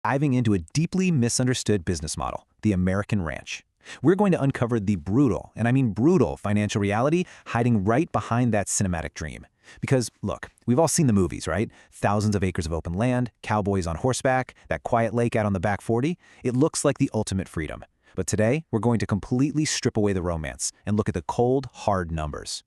diving into a deeply misunderstood business model, the American ranch. We're going to uncover the brutal, and I mean brutal, financial reality hiding right behind that cinematic dream. Because, look, we've all seen the movies, right? Thousands of acres of open land, cowboys on horseback, that quiet lake out on the back 40. It looks like the ultimate freedom. But today, we're going to completely strip away the romance and look at the cold, hard numbers.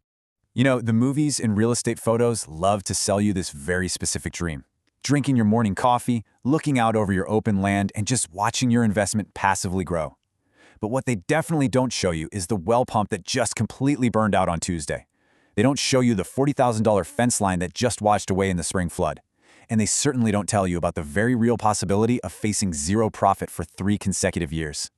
You know, the movies and real estate photos love to sell you this very specific dream. Drinking your morning coffee, looking out over your open land, and just watching your investment passively grow. But what they definitely don't show you is the well pump that just completely burned out on Tuesday. They don't show you the $40,000 fence line that just washed away in the spring flood. And they certainly don't tell you about the very real possibility of facing zero profit for 3 consecutive years.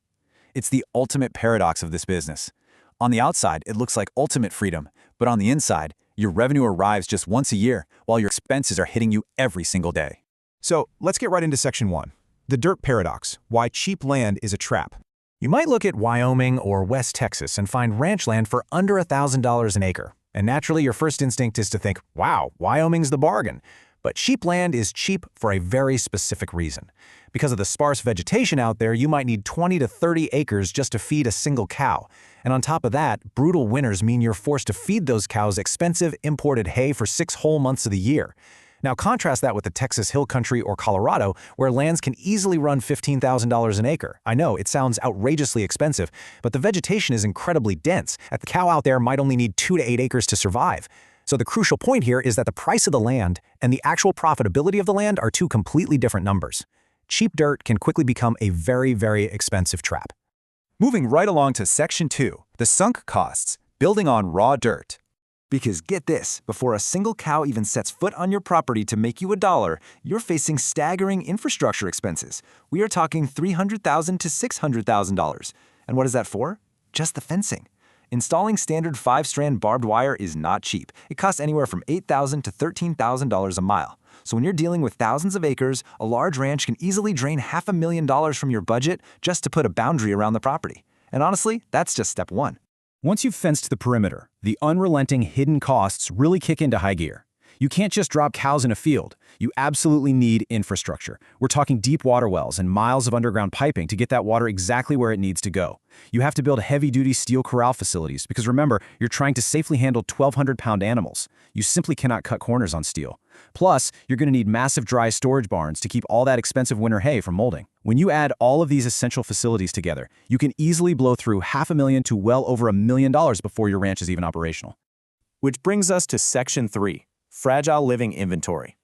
It's the ultimate paradox of this business. On the outside, it looks like ultimate freedom, but on the inside, your revenue arrives just once a year, while your expenses are hitting you every single day. So let's get right into Section 1. The dirt paradox, why cheap land is a trap. You might look at Wyoming or West Texas and find ranch land for under $1,000 an acre. And naturally, your first instinct is to think, wow, Wyoming's the bargain. But cheap land is cheap for a very specific reason. Because of the sparse vegetation out there, you might need 20 to 30 acres just to feed a single cow. And on top of that, brutal winters mean you're forced to feed those cows expensive imported hay for 6 whole months of the year. Now contrast that with the Texas Hill Country or Colorado, where lands can easily run $15,000 an acre. I know, it sounds outrageously expensive, but the vegetation is incredibly dense. The cow out there might only need 2 to 8 acres to survive. So the crucial point here is that the price of the land and the actual profitability of the land are 2 completely different numbers. Cheap dirt can quickly become a very, very expensive trap. Moving right along to Section 2, the sunk costs, building on raw dirt. Because get this, before a single cow even sets foot on your property to make you $1, you're facing staggering infrastructure expenses. We are talking $300,000 to $600,000. And what is that for? Just the fencing. Installing standard 5-strand barbed wire is not cheap. It costs anywhere from $8,000 to $13,000 a mile. So when you're dealing with thousands of acres, a large ranch can easily drain $500,000 from your budget just to put a boundary around the property. And honestly, that's just step 1. Once you've fenced the perimeter, the unrelenting hidden costs really kick into high gear. You can't just drop cows in a field. You absolutely need infrastructure. We're talking deep water wells and miles of underground piping to get that water exactly where it needs to go. You have to build heavy-duty steel corral facilities because remember, you're trying to safely handle 1,200-pound animals. You simply cannot cut corners on steel. Plus, you're going to need massive dry storage barns to keep all that expensive winter hay from molding. When you add all of these essential facilities together, you can easily blow through $500,000 to well over $1 million before your ranch is even operational. Which brings us to Section 3. Fragile living inventory.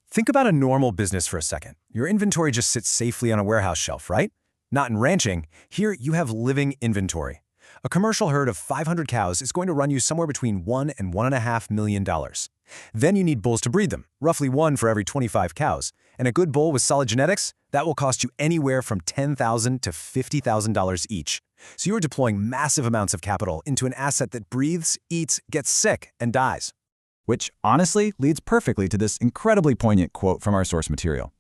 Think about a normal business for a second. Your inventory just sits safely on a warehouse shelf, right? Not in ranching. Here, you have living inventory. A commercial herd of 500 cows is going to run you somewhere between $1 and $1.5 million. Then you need bulls to breed them, roughly 1 for every 25 cows. And a good bull with solid genetics, that will cost you anywhere from $10,000 to $50,000 each. So you are deploying massive amounts of capital into an asset that breathes, eats, gets sick, and dies. Which honestly leads perfectly to this incredibly poignant quote from our source material.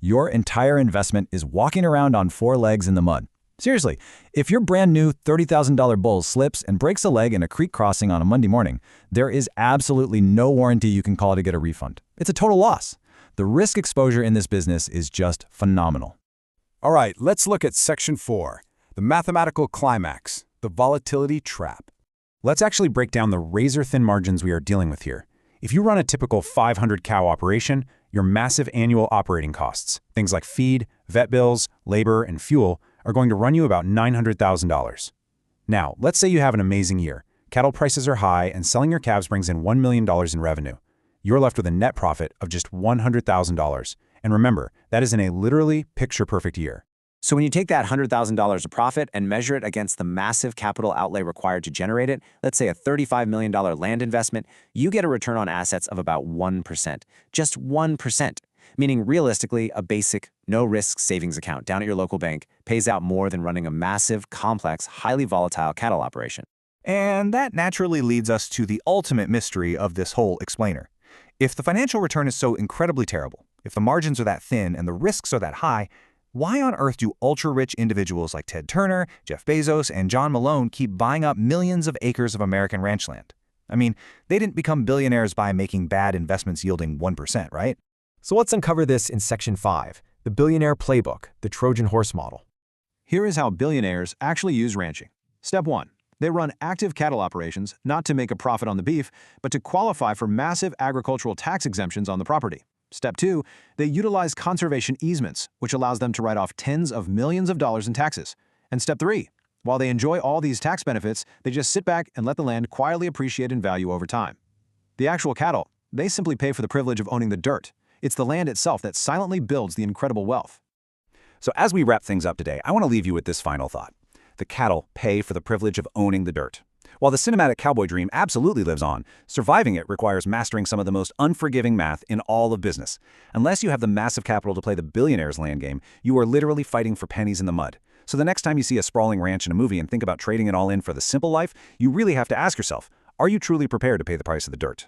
Your entire investment is walking around on 4 legs in the mud. Seriously, if your brand new $30,000 bull slips and breaks a leg in a creek crossing on a Monday morning, there is absolutely no warranty you can call to get a refund. It's a total loss. The risk exposure in this business is just phenomenal. All right, let's look at Section 4, the mathematical climax, the volatility trap. Let's actually break down the razor-thin margins we are dealing with here. If you run a typical 500-cow operation, your massive annual operating costs, things like feed, vet bills, labor, and fuel, are going to run you about $900,000. Now, let's say you have an amazing year. Cattle prices are high, and selling your calves brings in $1 million in revenue. You're left with a net profit of just $100,000. And remember, that is in a literally picture-perfect year. So when you take that $100,000 of profit and measure it against the massive capital outlay required to generate it, let's say a $35 million land investment, you get a return on assets of about 1%. Just 1%. Meaning realistically, a basic, no-risk savings account down at your local bank pays out more than running a massive, complex, highly volatile cattle operation. And that naturally leads us to the ultimate mystery of this whole explainer. If the financial return is so incredibly terrible, if the margins are that thin and the risks are that high, why on earth do ultra-rich individuals like Ted Turner, Jeff Bezos, and John Malone keep buying up millions of acres of American ranch land? I mean, they didn't become billionaires by making bad investments yielding 1%, right? So let's uncover this in Section 5, The billionaire playbook, the Trojan horse model. Here is how billionaires actually use ranching. Step 1. They run active cattle operations not to make a profit on the beef, but to qualify for massive agricultural tax exemptions on the property. Step 2. They utilize conservation easements, which allows them to write off tens of millions of dollars in taxes. And Step 3. While they enjoy all these tax benefits, they just sit back and let the land quietly appreciate in value over time. The actual cattle, they simply pay for the privilege of owning the dirt. It's the land itself that silently builds the incredible wealth. So as we wrap things up today, I want to leave you with this final thought. The cattle pay for the privilege of owning the dirt. While the cinematic cowboy dream absolutely lives on, surviving it requires mastering some of the most unforgiving math in all of business. Unless you have the massive capital to play the billionaire's land game, you are literally fighting for pennies in the mud. So the next time you see a sprawling ranch in a movie and think about trading it all in for the simple life, you really have to ask yourself, are you truly prepared to pay the price of the dirt?